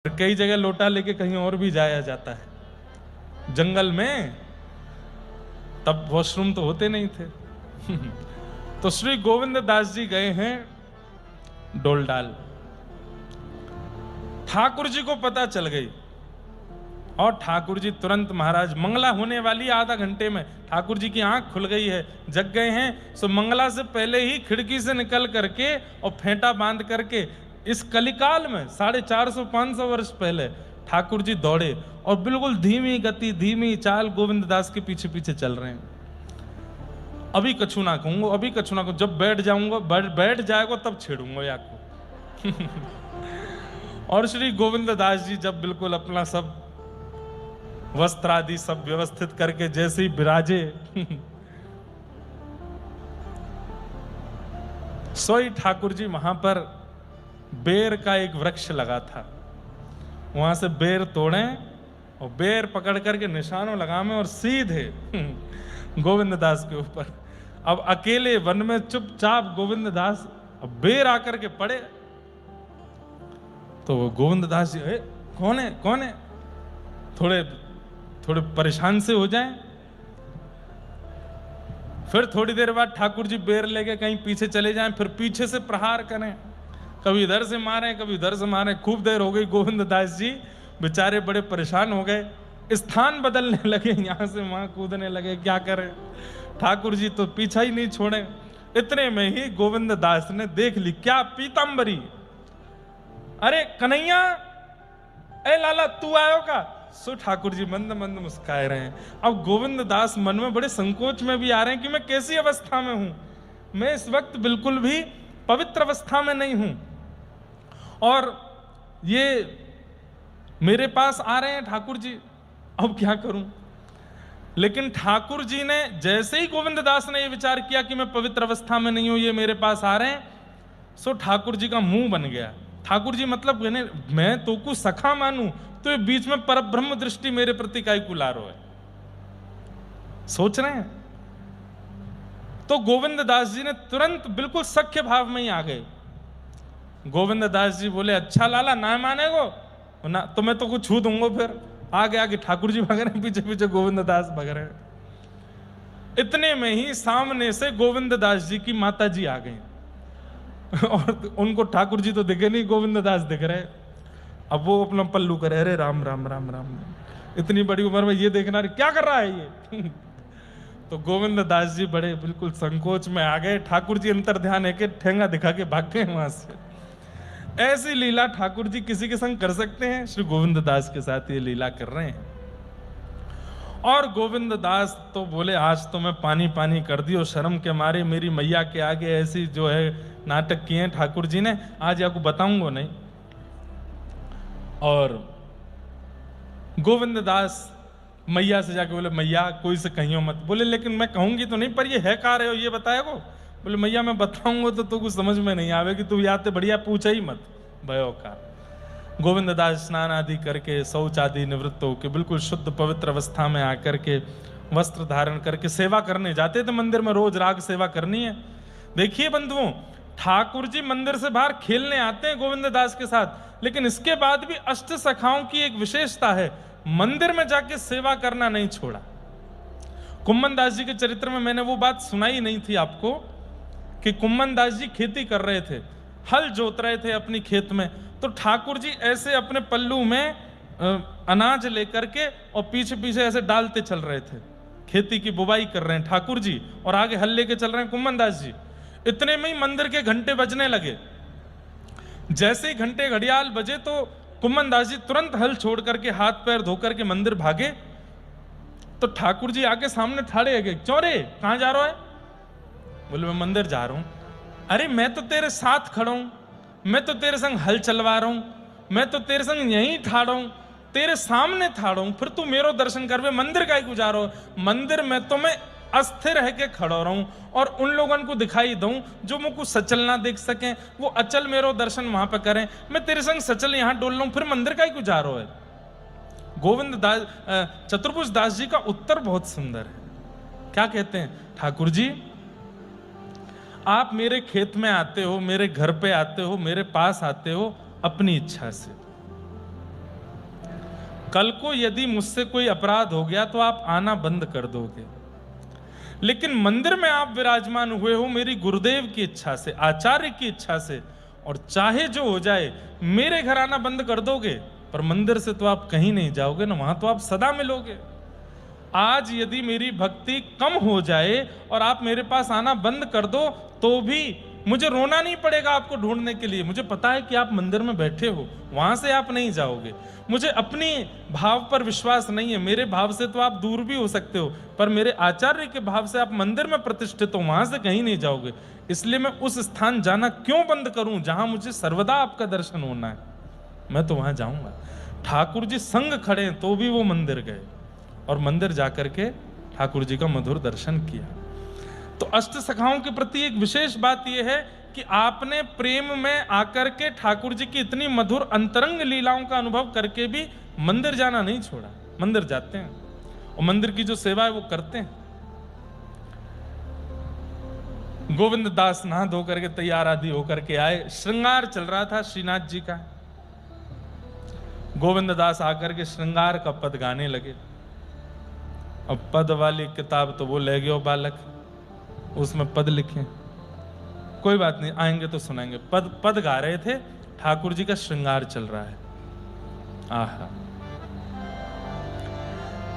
कई जगह लोटा लेके कहीं और भी जाया जाता है जंगल में, तब वॉशरूम तो होते नहीं थे। तो श्री गोविंद दास जी गए हैं डोलडाल। ठाकुर जी को पता चल गई और ठाकुर जी तुरंत, महाराज मंगला होने वाली आधा घंटे में ठाकुर जी की आंख खुल गई है, जग गए हैं। सो मंगला से पहले ही खिड़की से निकल करके और फेंटा बांध करके इस कलिकाल में 450-500 वर्ष पहले ठाकुर जी दौड़े और बिल्कुल धीमी गति धीमी चाल गोविंद दास के पीछे पीछे चल रहे हैं। अभी कछु ना कहूंगा, अभी कछु ना कहूंगा, जब बैठ जाऊंगा, बैठ जाएगा तब छेड़ूंगा या को। और श्री गोविंद दास जी जब बिल्कुल अपना सब वस्त्र आदि सब व्यवस्थित करके जैसे ही विराजे, सोई ठाकुर जी वहां पर बेर का एक वृक्ष लगा था, वहां से बेर तोड़े और बेर पकड़ करके निशानों लगामे और सीधे गोविंद दास के ऊपर। अब अकेले वन में चुपचाप गोविंद दास बेर आकर के पड़े, तो गोविंद दास जी कौन है कौन है, थोड़े थोड़े परेशान से हो जाएं। फिर थोड़ी देर बाद ठाकुर जी बेर लेके कहीं पीछे चले जाएं, फिर पीछे से प्रहार करें, कभी इधर से मारे कभी उधर से मारे। खूब देर हो गई, गोविंद दास जी बेचारे बड़े परेशान हो गए, स्थान बदलने लगे, यहां से वहां कूदने लगे, क्या करें। ठाकुर जी तो पीछा ही नहीं छोड़े। इतने में ही गोविंद दास ने देख ली, क्या पीतांबरी, अरे कन्हैया, ए लाला तू आयो का। सो ठाकुर जी मंद मंद मुस्काए रहे हैं। अब गोविंद दास मन में बड़े संकोच में भी आ रहे हैं कि मैं कैसी अवस्था में हूं, मैं इस वक्त बिल्कुल भी पवित्र अवस्था में नहीं हूं और ये मेरे पास आ रहे हैं ठाकुर जी, अब क्या करूं। लेकिन ठाकुर जी ने जैसे ही गोविंद दास ने ये विचार किया कि मैं पवित्र अवस्था में नहीं हूं, ये मेरे पास आ रहे हैं, सो ठाकुर जी का मुंह बन गया। ठाकुर जी मतलब मैं तो को सखा मानूं, तो ये बीच में परब्रह्म दृष्टि मेरे प्रति काई कुलारो है, सोच रहे हैं। तो गोविंद दास जी ने तुरंत बिल्कुल सख्य भाव में ही आ गए। गोविंद दास जी बोले, अच्छा लाला ना मानेगो ना तो मैं तो कुछ छू दूंगा। फिर आगे आगे ठाकुर जी भाग रहे हैं, पीछे पीछे गोविंद दास भाग रहे हैं। इतने में ही सामने से गोविंद दास जी की माता जी आ गई और उनको ठाकुर जी तो दिखे नहीं, गोविंद दास दिख रहे। अब वो अपना पल्लू करे, अरे राम राम राम राम, इतनी बड़ी उम्र में ये देखना क्या कर रहा है ये। तो गोविंद दास जी बड़े बिल्कुल संकोच में आ गए। ठाकुर जी अंतर ध्यान है कि ठेंगा दिखा के भाग गए वहां से। ऐसी लीला ठाकुर जी किसी के संग कर सकते हैं, श्री गोविंद दास के साथ ये लीला कर रहे हैं। और गोविंद दास तो बोले, आज तो मैं पानी पानी कर दी और शर्म के मारे मेरी मैया के आगे ऐसी जो है नाटक किए हैं ठाकुर जी ने, आज आपको बताऊंगा नहीं। और गोविंद दास मैया से जाके बोले, मैया कोई से कहियो मत। बोले लेकिन मैं कहूंगी तो नहीं, पर ये है का रहे हो, ये बताएगो। बोले मैया मैं बताऊंगा तो कुछ समझ में नहीं आवेगी, तू याद ते बढ़िया पूछा ही मत भयो का। गोविंद दास स्नान आदि करके शौच आदि निवृत्त होकर बिल्कुल शुद्ध पवित्र अवस्था में आकर के वस्त्र धारण करके सेवा करने जाते थे मंदिर में, रोज राग सेवा करनी है। देखिए बंधुओं, ठाकुर जी मंदिर से बाहर खेलने आते हैं गोविंद दास के साथ, लेकिन इसके बाद भी अष्ट सखाओं की एक विशेषता है, मंदिर में जाके सेवा करना नहीं छोड़ा। कुम्मन दास जी के चरित्र में मैंने वो बात सुनाई नहीं थी आपको कि कुम्मन दास जी खेती कर रहे थे, हल जोत रहे थे अपनी खेत में, तो ठाकुर जी ऐसे अपने पल्लू में अनाज लेकर के और पीछे पीछे ऐसे डालते चल रहे थे। खेती की बुवाई कर रहे हैं ठाकुर जी और आगे हल लेके चल रहे हैं कुम्मन दास जी। इतने में ही मंदिर के घंटे बजने लगे। जैसे ही घंटे घड़ियाल बजे तो कुम्मन दास जी तुरंत हल छोड़ करके हाथ पैर धोकर के मंदिर भागे। तो ठाकुर जी आके सामने ठाड़े गए, क्यों रे कहां जा रहा है। बोले मैं मंदिर जा रहा हूं। अरे मैं तो तेरे साथ खड़ा हूं, मैं तो तेरे संग हल चलवा रहा हूं, मैं तो तेरे संग यहीं ठाड़ा हूं, तेरे सामने ठाड़ा हूं, फिर तू मेरो दर्शन करवे, मंदिर का ही गुजार हो। मंदिर में तो मैं अस्थिर रह के खड़ा रहूं और उन लोगों को दिखाई दूं जो मुझको सचल ना देख सकें, वो अचल मेरो दर्शन वहां पे करें। मैं तेरे संग सचल यहां डोल रहा हूं, फिर मंदिर का ही गुजार हो है। गोविंद दास चतुर्भुज दास जी का उत्तर बहुत सुंदर है। क्या कहते हैं, ठाकुर जी आप मेरे खेत में आते हो, मेरे घर पे आते हो, मेरे पास आते हो अपनी इच्छा से, कल को यदि मुझसे कोई अपराध हो गया तो आप आना बंद कर दोगे, लेकिन मंदिर में आप विराजमान हुए हो मेरी गुरुदेव की इच्छा से, आचार्य की इच्छा से, और चाहे जो हो जाए मेरे घर आना बंद कर दोगे, पर मंदिर से तो आप कहीं नहीं जाओगे ना, वहां तो आप सदा मिलोगे। आज यदि मेरी भक्ति कम हो जाए और आप मेरे पास आना बंद कर दो तो भी मुझे रोना नहीं पड़ेगा आपको ढूंढने के लिए। मुझे पता है कि आप मंदिर में बैठे हो, वहां से आप नहीं जाओगे। मुझे अपनी भाव पर विश्वास नहीं है, मेरे भाव से तो आप दूर भी हो सकते हो, पर मेरे आचार्य के भाव से आप मंदिर में प्रतिष्ठित हो, वहां से कहीं नहीं जाओगे। इसलिए मैं उस स्थान जाना क्यों बंद करूं जहां मुझे सर्वदा आपका दर्शन होना है, मैं तो वहां जाऊंगा। ठाकुर जी संग खड़े हैं तो भी वो मंदिर गए और मंदिर जाकर के ठाकुर जी का मधुर दर्शन किया। तो अष्ट सखाओं के प्रति एक विशेष बात यह है कि आपने प्रेम में आकर के ठाकुर जी की इतनी मधुर अंतरंग लीलाओं का अनुभव करके भी मंदिर जाना नहीं छोड़ा, मंदिर जाते हैं और मंदिर की जो सेवा है वो करते हैं। गोविंद दास नहा धो करके तैयार आदि होकर के आए, श्रृंगार चल रहा था श्रीनाथ जी का। गोविंद दास आकर के श्रृंगार का पद गाने लगे। अब पद वाली किताब तो वो ले गयो बालक, उसमें पद लिखे, कोई बात नहीं आएंगे तो सुनाएंगे। पद गा रहे थे, ठाकुर जी का श्रृंगार चल रहा है। आहा,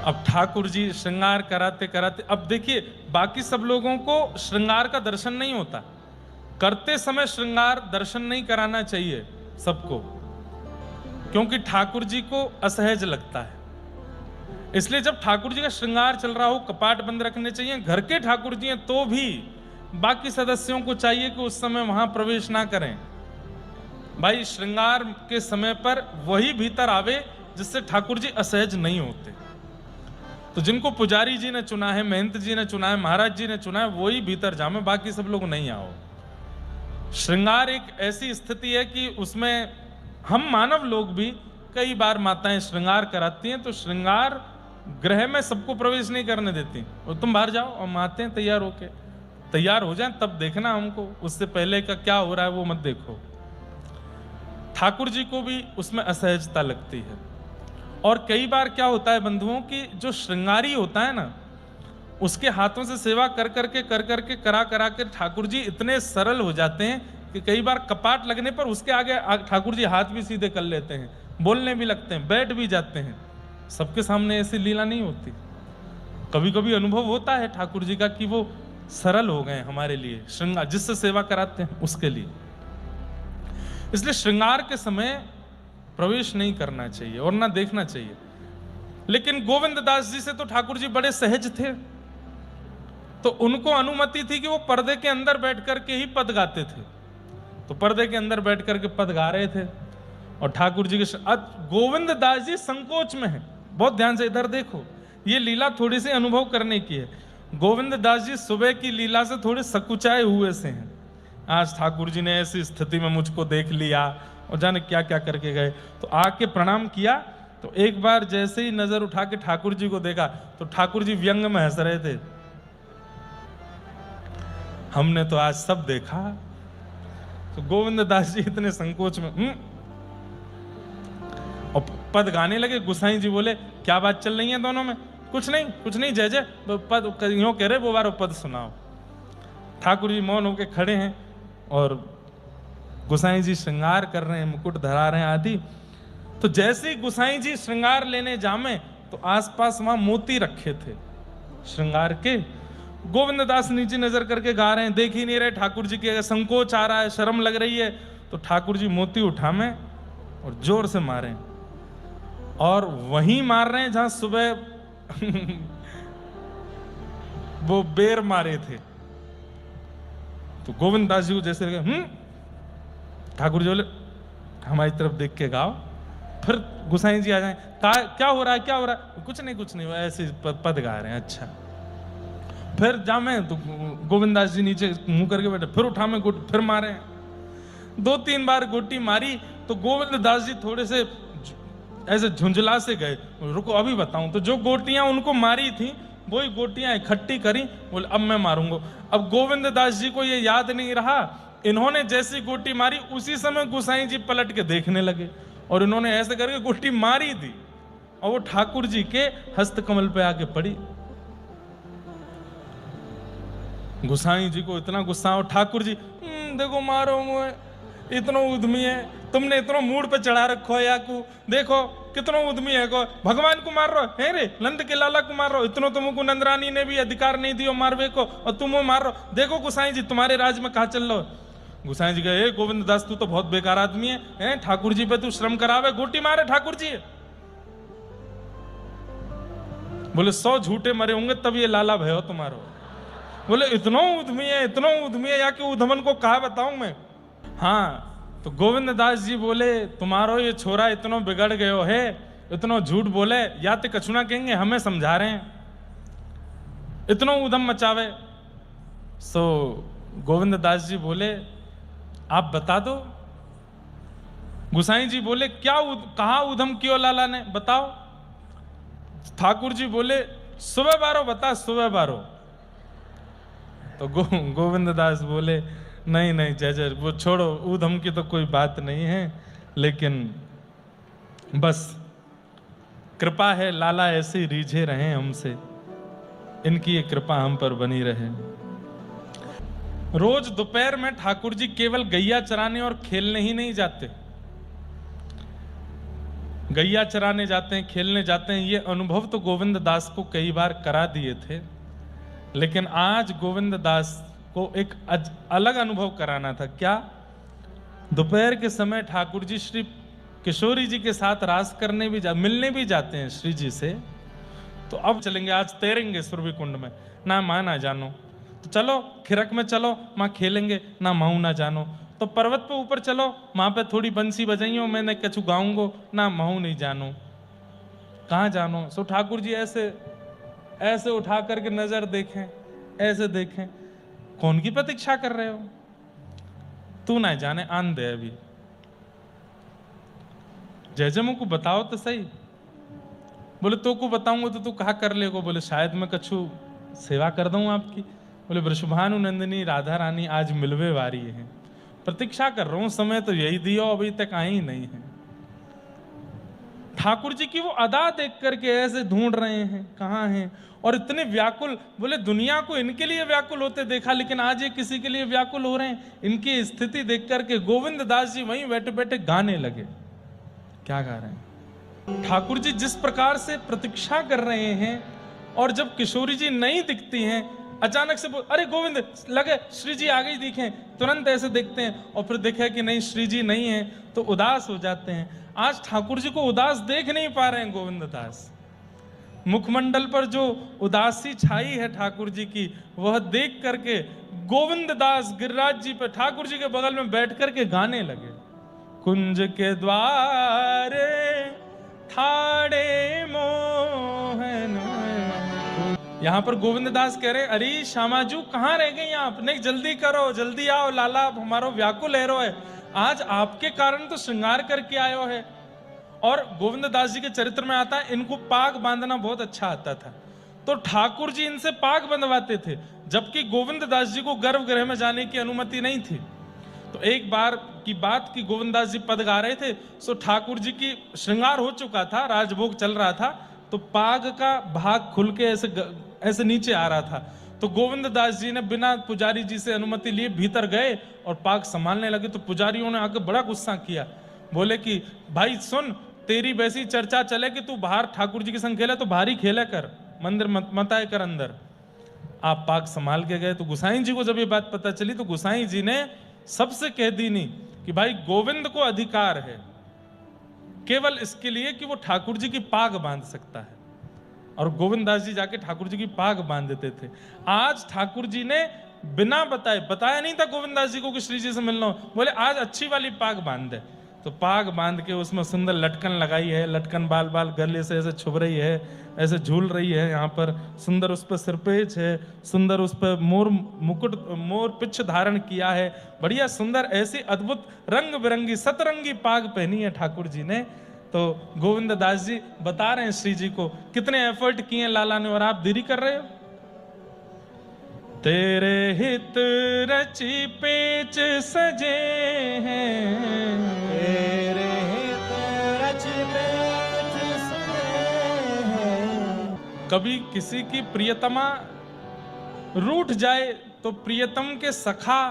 अब ठाकुर जी श्रृंगार कराते कराते, अब देखिए बाकी सब लोगों को श्रृंगार का दर्शन नहीं होता, करते समय श्रृंगार दर्शन नहीं कराना चाहिए सबको, क्योंकि ठाकुर जी को असहज लगता है। इसलिए जब ठाकुर जी का श्रृंगार चल रहा हो कपाट बंद रखने चाहिए। घर के ठाकुर जी हैं तो भी बाकी सदस्यों को चाहिए कि उस समय वहां प्रवेश ना करें। भाई श्रृंगार के समय पर वही भीतर आवे जिससे ठाकुर जी असहज नहीं होते। तो जिनको पुजारी जी ने चुना है, महंत जी ने चुना है, महाराज जी ने चुना है, वही भीतर जामे, बाकी सब लोग नहीं आओ। श्रृंगार एक ऐसी स्थिति है कि उसमें हम मानव लोग भी कई बार माताएं श्रृंगार कराती हैं, तो श्रृंगार गृह में सबको प्रवेश नहीं करने देती। और तुम बाहर जाओ और माते तैयार होके, तैयार हो जाएं तब देखना हमको, उससे पहले का क्या हो रहा है वो मत देखो। ठाकुर जी को भी उसमें असहजता लगती है। और कई बार क्या होता है बंधुओं की, जो श्रृंगारी होता है ना, उसके हाथों से सेवा कर करके करा के ठाकुर जी इतने सरल हो जाते हैं कि कई बार कपाट लगने पर उसके आगे ठाकुर जी हाथ भी सीधे कर लेते हैं, बोलने भी लगते हैं, बैठ भी जाते हैं। सबके सामने ऐसी लीला नहीं होती। कभी कभी अनुभव होता है ठाकुर जी का कि वो सरल हो गए हमारे लिए, श्रृंगार जिससे सेवा कराते हैं उसके लिए। इसलिए श्रृंगार के समय प्रवेश नहीं करना चाहिए और ना देखना चाहिए। लेकिन गोविंद दास जी से तो ठाकुर जी बड़े सहज थे, तो उनको अनुमति थी कि वो पर्दे के अंदर बैठ करके ही पद गाते थे। तो पर्दे के अंदर बैठ करके पद गा रहे थे और ठाकुर जी के गोविंद दास जी संकोच में है। बहुत ध्यान से इधर देखो, ये लीला थोड़ी सी अनुभव करने की है। गोविंद दास जी सुबह की लीला से थोड़े सकुचाए हुए से हैं। आज ठाकुर जी ने ऐसी स्थिति में मुझको देख लिया और जाने क्या क्या करके गए, तो आके प्रणाम किया। तो एक बार जैसे ही नजर उठा के ठाकुर जी को देखा तो ठाकुर जी व्यंग में हंस रहे थे, हमने तो आज सब देखा। तो गोविंद दास जी इतने संकोच में और पद गाने लगे। गुसाई जी बोले क्या बात चल रही है दोनों में? कुछ नहीं जय जय, पद यूं कह रहे वो बार पद सुनाओ। ठाकुर जी मौन होके खड़े हैं और गुसाई जी श्रृंगार कर रहे हैं, मुकुट धरा रहे हैं आदि। तो जैसे ही गुसाई जी श्रृंगार लेने जामे तो आसपास वहां मोती रखे थे श्रृंगार के। गोविंद दास नीचे नजर करके गा रहे हैं, देख ही नहीं रहे ठाकुर जी के, संकोच आ रहा है, शर्म लग रही है। तो ठाकुर जी मोती उठामे और जोर से मारे, और वहीं मार रहे हैं जहां सुबह वो बेर मारे थे। तो गोविंद दास जी को जैसे लगे ठाकुर जी बोले हमारी तरफ देख के गाओ। फिर गुसाई जी आ जाए, क्या हो रहा है? कुछ नहीं ऐसे पद गा रहे हैं। अच्छा, फिर जामे तो गोविंद दास जी नीचे मुंह करके बैठे, फिर उठा में गोटी फिर मारे। 2-3 बार गोटी मारी तो गोविंद दास जी थोड़े से ऐसे झुंझला से गए, रुको अभी बताऊं। तो जो गोटियां उनको मारी थी वही गोटियां इकट्ठी करी, बोले अब मैं मारूंगा। अब गोविंद दास जी को ये याद नहीं रहा, इन्होंने जैसी गोटी मारी उसी समय गुसाई जी पलट के देखने लगे और इन्होंने ऐसे करके गोटी मारी थी और वो ठाकुर जी के हस्तकमल पे आके पड़ी। गोसाई जी को इतना गुस्सा, और ठाकुर जी देखो मारो मुझे, इतना उद्यमी है, तुमने इतना मूड पे चढ़ा रखो है याकू, देखो कितना उद्यमी है, को भगवान को मार रहो है रे, नंद के लाला को मार रहो, इतना तुमको नंदरानी ने भी अधिकार नहीं दियो मारवे को, और तुम मार रहो, देखो गोसाई जी तुम्हारे राज में कहा चल रहा हो। गोसाई जी कहे गोविंद दास तू तो बहुत बेकार आदमी है, ठाकुर जी पे तू श्रम करावे, गोटी मारे ठाकुर जी। बोले 100 झूठे मरे होंगे तब ये लाला भयो तुम्हारो। बोले इतना उद्यमी है या कि उद्धमन को कहा बताऊं मैं। हाँ तो गोविंद दास जी बोले तुम्हारो ये छोरा इतना बिगड़ गयो है, इतना झूठ बोले, या तो कछुना कहेंगे हमें समझा रहे हैं, इतना उधम मचावे। सो गोविंद दास जी बोले आप बता दो। गुसाई जी बोले क्या कहा उधम क्यों लाला ने, बताओ। ठाकुर जी बोले सुबह बारो बता, सुबह बारो। तो गोविंद दास बोले नहीं जय जय, वो छोड़ो, ऊधम की तो कोई बात नहीं है, लेकिन बस कृपा है लाला ऐसे रीझे रहे हमसे, इनकी ये कृपा हम पर बनी रहे। रोज दोपहर में ठाकुर जी केवल गैया चराने और खेलने ही नहीं जाते, गैया चराने जाते हैं, खेलने जाते हैं, ये अनुभव तो गोविंद दास को कई बार करा दिए थे, लेकिन आज गोविंद दास को एक अलग अनुभव कराना था। क्या? दोपहर के समय ठाकुर जी श्री किशोरी जी के साथ रास करने भी मिलने भी जाते हैं श्री जी से। तो अब चलेंगे, आज तैरेंगे सुरभि कुंड में, ना माँ ना जानो, तो चलो खिरक में चलो, माँ खेलेंगे, ना माऊ ना जानो, तो पर्वत पे ऊपर चलो, वहां पे थोड़ी बंसी बजाइयो, मैंने कछु गाऊंगो, ना माऊ नहीं जानो, कहाँ जानो। सो ठाकुर जी ऐसे ऐसे उठा करके नजर देखें, ऐसे देखें, कौन की प्रतीक्षा कर रहे हो, तू ना जाने, आन दे अभी, जय जय मुझको बताओ तो सही। बोले तो को बताऊंगा तो तू कहा कर लेगो। बोले शायद मैं कछु सेवा कर दूं आपकी। बोले वृषभानु नंदिनी राधा रानी आज मिलवे वारी है, प्रतीक्षा कर रहा हूं, समय तो यही दियो, अभी तक आई नहीं है। ठाकुर जी की वो अदा देख करके ऐसे ढूंढ रहे हैं कहाँ हैं, और इतने व्याकुल। बोले दुनिया को इनके लिए व्याकुल होते देखा, लेकिन आज ये किसी के लिए व्याकुल हो रहे हैं। इनकी स्थिति देख करके गोविंद दास जी वहीं बैठे बैठे गाने लगे। क्या गा रहे हैं? ठाकुर जी जिस प्रकार से प्रतीक्षा कर रहे हैं, और जब किशोरी जी नहीं दिखती हैं, अचानक से अरे गोविंद लगे श्री जी आ गई दिखे, तुरंत ऐसे देखते हैं, और फिर देखे कि नहीं श्री जी नहीं है, तो उदास हो जाते हैं। आज ठाकुर जी को उदास देख नहीं पा रहे हैं गोविंद दास। मुखमंडल पर जो उदासी छाई है ठाकुर जी की, वह देख करके गोविंद दास गिरिराज जी पर ठाकुर जी के बगल में बैठ करके गाने लगे। कुंज के द्वारे ठाड़े मोहन। यहाँ पर गोविंद दास कह रहे अरे श्यामाजू कहाँ रह गए आप, नहीं जल्दी करो, जल्दी आओ, लाला हमारो व्याकुल है रो है, आज आपके कारण तो श्रृंगार करके आयो है। और गोविंद दास जी के चरित्र में आता है इनको पाग बांधना बहुत अच्छा आता था, तो ठाकुर जी इनसे पाग बंधवाते थे, जबकि गोविंद दास जी को गर्भगृह में जाने की अनुमति नहीं थी। तो एक बार की बात कि गोविंद दास जी पद गा रहे थे, सो ठाकुर जी की श्रृंगार हो चुका था, राजभोग चल रहा था, तो पाग का भाग खुल के ऐसे नीचे आ रहा था। तो गोविंद दास जी ने बिना पुजारी जी से अनुमति लिए भीतर गए और पाग संभालने लगे। तो पुजारियों ने आके बड़ा गुस्सा किया, बोले कि भाई सुन, तेरी वैसी चर्चा चले कि तू बाहर ठाकुर जी के संग खेले तो बाहर ही खेले कर, मंदिर मत आए कर अंदर। आप पाग संभाल के गए। तो गुसाई जी को जब ये बात पता चली, तो गुसाई जी ने सबसे कह दी नहीं कि भाई गोविंद को अधिकार है केवल इसके लिए कि वो ठाकुर जी की पाग बांध सकता है, और गोविंद दास जी जाके ठाकुर जी की पाग बांध देते थे। आज ठाकुर जी ने बिना बताया नहीं था गोविंद दास जी को कि श्री जी से मिलना हो, बोले आज अच्छी वाली पाग बांध दे। तो पाग बांध के उसमें सुंदर लटकन लगाई है, लटकन बाल बाल गले से ऐसे छुप रही है, ऐसे झूल रही है, यहाँ पर सुंदर उस पर सिरपेच है, सुंदर उस पर मोर मुकुट मोर पिच्छ धारण किया है, बढ़िया सुंदर ऐसी अद्भुत रंग बिरंगी सतरंगी पाग पहनी है ठाकुर जी ने। तो गोविंद दास जी बता रहे हैं श्री जी को कितने एफर्ट किए लाला ने, और आप देरी कर रहे हो। तेरे हित रची पेच सजे हैं, तेरे हित रची पेच सजे कभी किसी की प्रियतमा रूठ जाए तो प्रियतम के सखा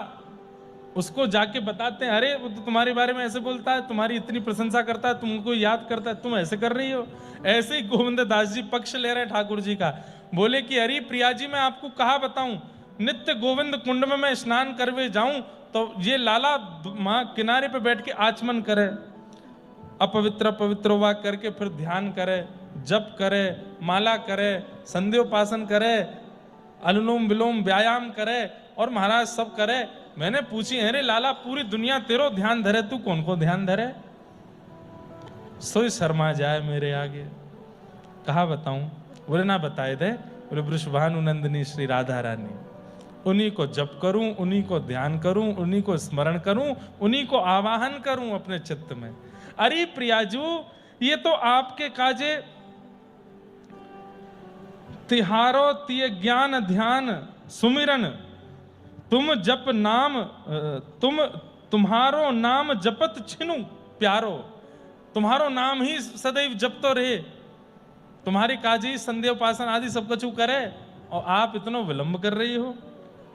उसको जाके बताते हैं, अरे वो तो तुम्हारे बारे में ऐसे बोलता है, तुम्हारी इतनी प्रशंसा करता है, तुमको याद करता है, तुम ऐसे कर रही हो। ऐसे ही गोविंद दास जी पक्ष ले रहे ठाकुर जी का, बोले कि अरे प्रिया जी मैं आपको कहा बताऊं, नित्य गोविंद कुंड में मैं स्नान करवे जाऊं तो ये लाला वहां किनारे पे बैठ के आचमन करे, अपवित्र पवित्र हुआ करके फिर ध्यान करे, जप करे, माला करे, संध्योपासन करे, अनुलोम विलोम व्यायाम करे और महाराज सब करे। मैंने पूछी, अरे लाला पूरी दुनिया तेरो ध्यान धरे, तू कौन को ध्यान धरे? सोई शर्मा जाए मेरे आगे। कहा बताऊं? बोले ना बताए दे। बोले वृषभानु नंदिनी श्री राधा रानी, उन्हीं को जप करूं, उन्हीं को ध्यान करूं, उन्हीं को स्मरण करूं, उन्हीं को आवाहन करूं अपने चित्त में। अरे प्रियाजू ये तो आपके काजे तिहारो तिय ज्ञान ध्यान सुमिरन, तुम जप नाम तुम्हारो नाम जपत छिनु प्यारो, तुम्हारो नाम ही सदैव जपतो रहे, तुम्हारी काजी संध्योपासन आदि सब कुछ करे और आप इतना विलंब कर रही हो।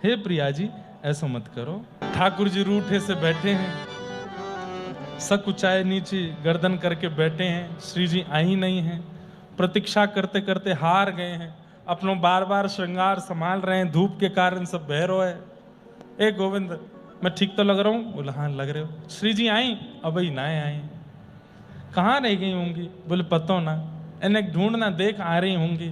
हे प्रिया जी ऐसा मत करो। ठाकुर जी रूठे से बैठे हैं, सकुचाए नीचे गर्दन करके बैठे हैं, श्री जी आई नहीं है, प्रतीक्षा करते करते हार गए हैं, अपनो बार बार श्रृंगार संभाल रहे हैं, धूप के कारण सब बहरो है। ए गोविंद मैं ठीक तो लग रहा हूँ? बोला हाँ लग रहे हो। श्री जी आई? अब ही ना आई, कहाँ रह गई होंगी? बोले पतो ना, इन्हें ढूंढना, देख आ रही होंगी।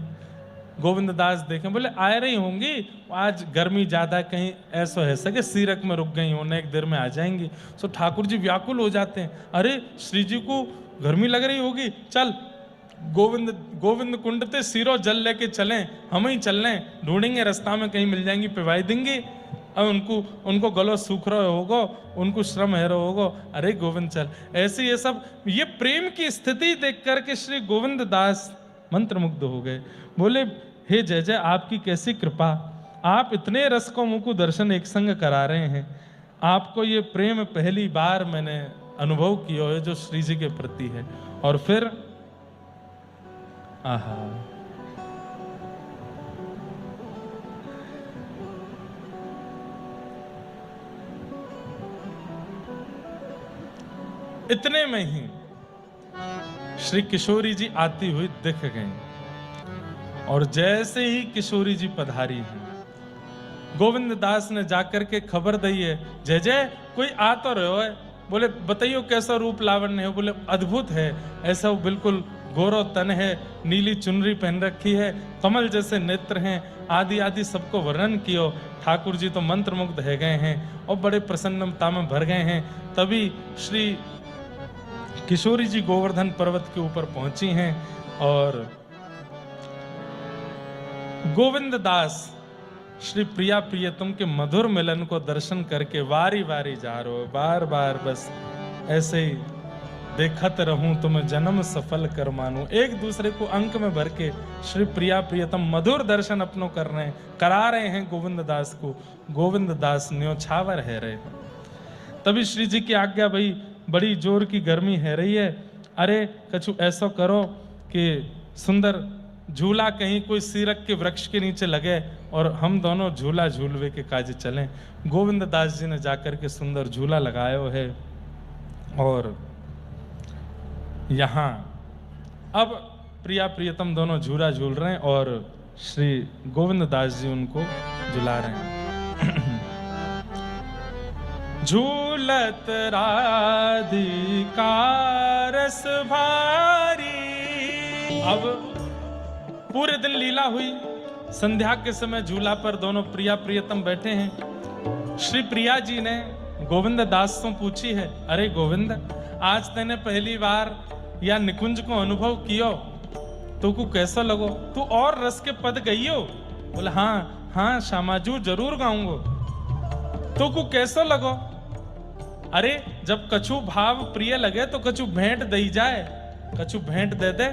गोविंद दास देखें, बोले आ रही होंगी, आज गर्मी ज्यादा, कहीं ऐसा है सके सीरक में रुक गई होने, एक देर में आ जाएंगी। सो ठाकुर जी व्याकुल हो जाते हैं, अरे श्री जी को गर्मी लग रही होगी, चल गोविंद कुंड ते सीरो जल लेके चलें, हम ही चल लें, ढूंढेंगे रास्ता में कहीं मिल जाएंगी, पिवाई देंगे। अब उनको गलो सूख रहे होगो, उनको श्रम है रहे होगो, अरे गोविंद चल। ऐसे ये सब, ये प्रेम की स्थिति देख करके श्री गोविंद दास मंत्रमुग्ध हो गए। बोले हे जय जय आपकी कैसी कृपा, आप इतने रस को मुझको दर्शन एक संग करा रहे हैं, आपको ये प्रेम पहली बार मैंने अनुभव किया है जो श्री जी के प्रति है। और फिर आहा, इतने में ही श्री किशोरी जी आती हुई दिख गई और जैसे ही किशोरी जी पधारी हैं, गोविंद दास ने जाकर के खबर दी है, जय जय कोई आ तो रहो है। बोले बताइयो कैसा रूप लावण्य है? बोले अद्भुत है, ऐसा बिल्कुल गोरो तन है, नीली चुनरी पहन रखी है, कमल जैसे नेत्र हैं, आदि आदि सबको वर्णन कियो। ठाकुर जी तो मंत्रमुग्ध है गए हैं और बड़े प्रसन्नता में भर गए हैं। तभी श्री किशोरी जी गोवर्धन पर्वत के ऊपर पहुंची हैं और गोविंद दास श्री प्रिया प्रियतम के मधुर मिलन को दर्शन करके वारी वारी जा रहे हो, बार बार बस ऐसे ही देखत रहूं तुम जन्म सफल कर मानूं। एक दूसरे को अंक में भर के श्री प्रिया प्रियतम मधुर दर्शन अपनों कर रहे हैं, करा रहे हैं गोविंद दास को। गोविंद दास न्योछावर है रहे। तभी श्री जी की आज्ञा, भाई बड़ी जोर की गर्मी है रही है, अरे कछु ऐसा करो कि सुंदर झूला कहीं कोई सीरक के वृक्ष के नीचे लगे और हम दोनों झूला झूलवे के काज चलें। गोविंद दास जी ने जाकर के सुंदर झूला लगाया है और यहाँ अब प्रिया प्रियतम दोनों झूला झूल रहे हैं और श्री गोविंद दास जी उनको झुला रहे हैं। झूलत राधिका रस भारी। अब पूरे दिन लीला हुई, संध्या के समय झूला पर दोनों प्रिया प्रियतम बैठे हैं। श्री प्रिया जी ने गोविंद दास से पूछी है, अरे गोविंद आज तेने पहली बार या निकुंज को अनुभव कियो, तो को कैसा लगो? तू और रस के पद गईयो? बोले हाँ हाँ श्यामाजू जरूर गाऊंगो। तो को कैसा लगो? अरे जब कछु भाव प्रिय लगे तो कछु भेंट दई जाए, कछु भेंट दे दे।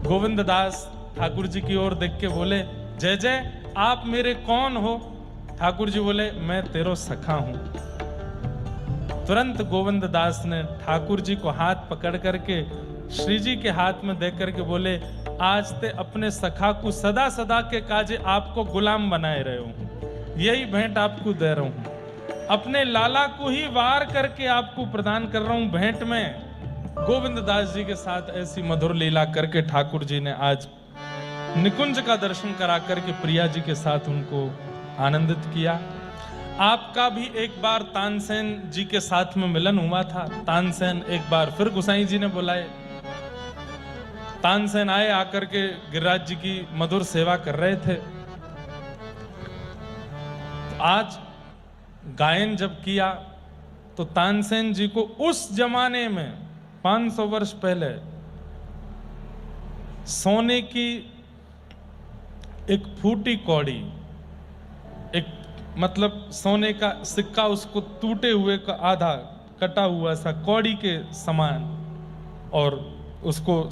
गोविंद दास ठाकुर जी की ओर देख के बोले, जय जय आप मेरे कौन हो? ठाकुर जी बोले, मैं तेरो सखा हूं। तुरंत गोविंद दास ने ठाकुर जी को हाथ पकड़ करके श्री जी के हाथ में देख करके बोले, आज ते अपने सखा को सदा सदा के काजे आपको गुलाम बनाए रहे हूं। यही भेंट आपको दे रहा हूं, अपने लाला को ही वार करके आपको प्रदान कर रहा हूं भेंट में। गोविंद दास जी के साथ ऐसी मधुर लीला करके ठाकुर जी ने आज निकुंज का दर्शन करा करके प्रिया जी के साथ उनको आनंदित किया। आपका भी एक बार तानसेन जी के साथ में मिलन हुआ था। तानसेन एक बार फिर गोसाई जी ने बुलाए, तानसेन आए, आकर के गिरिराज जी की मधुर सेवा कर रहे थे। तो आज गायन जब किया तो तानसेन जी को उस जमाने में 500 वर्ष पहले सोने की एक फूटी कौड़ी, एक मतलब सोने का सिक्का, उसको टूटे हुए का आधा कटा हुआ सा कौड़ी के समान, और उसको